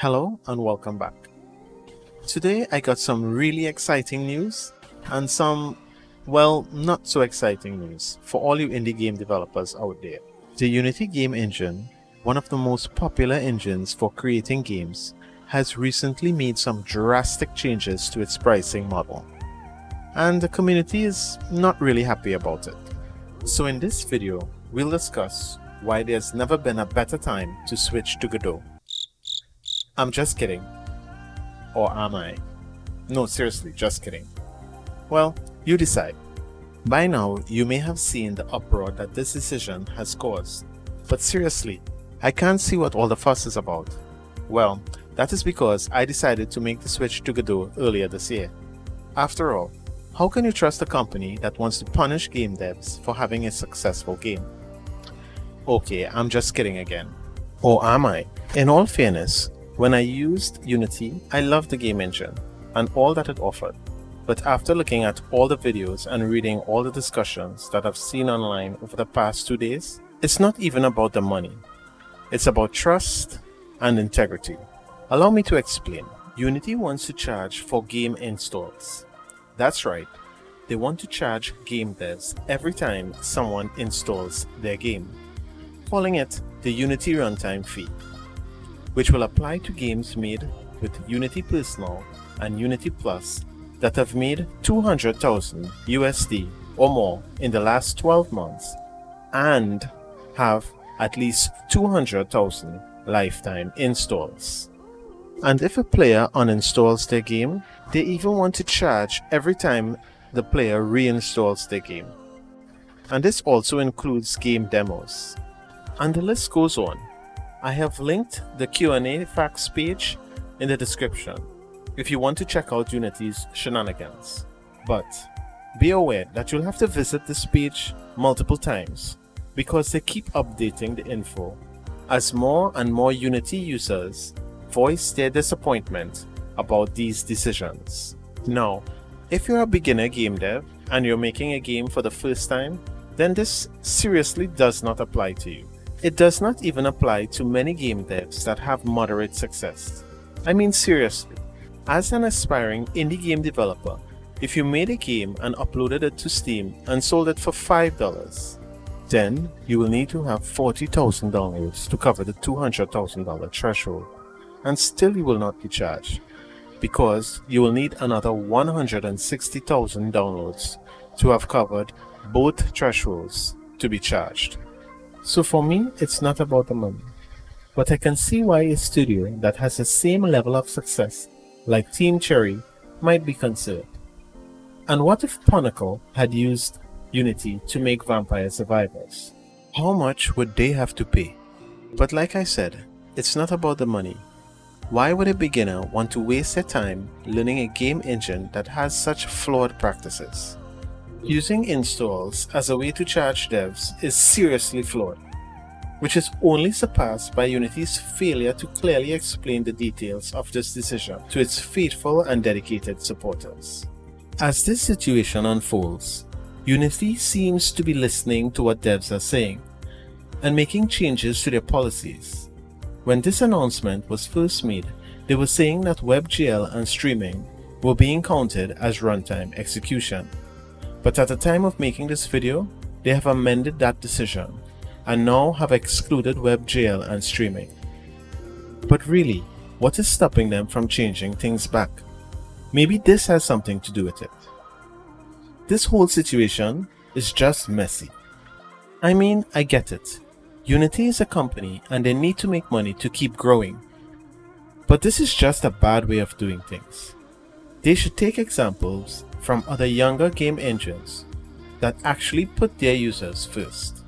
Hello and welcome back. Today I got some really exciting news and some, well, not so exciting news for all you indie game developers out there. The Unity game engine, one of the most popular engines for creating games, has recently made some drastic changes to its pricing model. And the community is not really happy about it. So in this video, we'll discuss why there's never been a better time to switch to Godot. I'm just kidding. Or am I? No, seriously, just kidding. Well, you decide. By now, you may have seen the uproar that this decision has caused. But seriously, I can't see what all the fuss is about. Well, that is because I decided to make the switch to Godot earlier this year. After all, how can you trust a company that wants to punish game devs for having a successful game? Okay, I'm just kidding again. Or am I? In all fairness, when I used Unity, I loved the game engine and all that it offered. But after looking at all the videos and reading all the discussions that I've seen online over the past 2 days, it's not even about the money. It's about trust and integrity. Allow me to explain. Unity wants to charge for game installs. That's right, they want to charge game devs every time someone installs their game, calling it the Unity Runtime Fee, which will apply to games made with Unity Personal and Unity Plus that have made 200,000 USD or more in the last 12 months and have at least 200,000 lifetime installs. And if a player uninstalls their game, they even want to charge every time the player reinstalls their game. And this also includes game demos. And the list goes on. I have linked the Q&A facts page in the description if you want to check out Unity's shenanigans. But be aware that you'll have to visit this page multiple times because they keep updating the info as more and more Unity users voice their disappointment about these decisions. Now, if you're a beginner game dev and you're making a game for the first time, then this seriously does not apply to you. It does not even apply to many game devs that have moderate success. I mean seriously, as an aspiring indie game developer, if you made a game and uploaded it to Steam and sold it for $5, then you will need to have 40,000 downloads to cover the $200,000 threshold, and still you will not be charged, because you will need another 160,000 downloads to have covered both thresholds to be charged. So for me, it's not about the money, but I can see why a studio that has the same level of success like Team Cherry might be concerned. And what if Pinnacle had used Unity to make Vampire Survivors? How much would they have to pay? But like I said, it's not about the money. Why would a beginner want to waste their time learning a game engine that has such flawed practices? Using installs as a way to charge devs is seriously flawed, which is only surpassed by Unity's failure to clearly explain the details of this decision to its faithful and dedicated supporters. As this situation unfolds, Unity seems to be listening to what devs are saying and making changes to their policies. When this announcement was first made, they were saying that WebGL and streaming were being counted as runtime execution. But at the time of making this video, they have amended that decision and now have excluded WebGL and streaming. But really, what is stopping them from changing things back? Maybe this has something to do with it. This whole situation is just messy. I mean, I get it. Unity is a company and they need to make money to keep growing. But this is just a bad way of doing things. They should take examples from other younger game engines that actually put their users first.